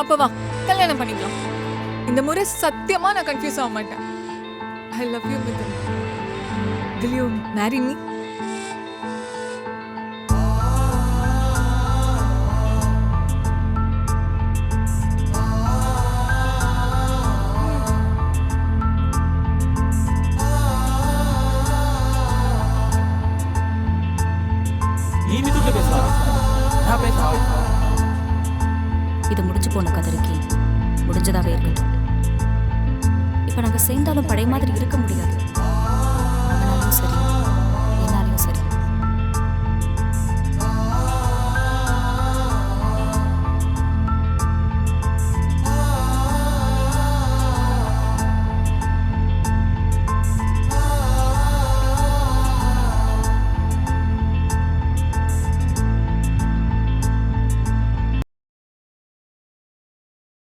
அப்ப வா கல்யாணம் பண்ணிக்கலாம். இந்த முறை சத்தியமா நான் கன்ஃபியூஸ் ஆக மாட்டேன். I love you Mithun. Will you marry me? நீ மிதுன்ல பேசலாம், நான் பேசலாம். இது முடிஞ்சு போன கதிரைக்கு முடிஞ்சதாவே இருக்கட்டும். இப்ப நாங்க சேர்ந்தாலும் பழைய மாதிரி இருக்க முடியாது. அவனாலும் சரி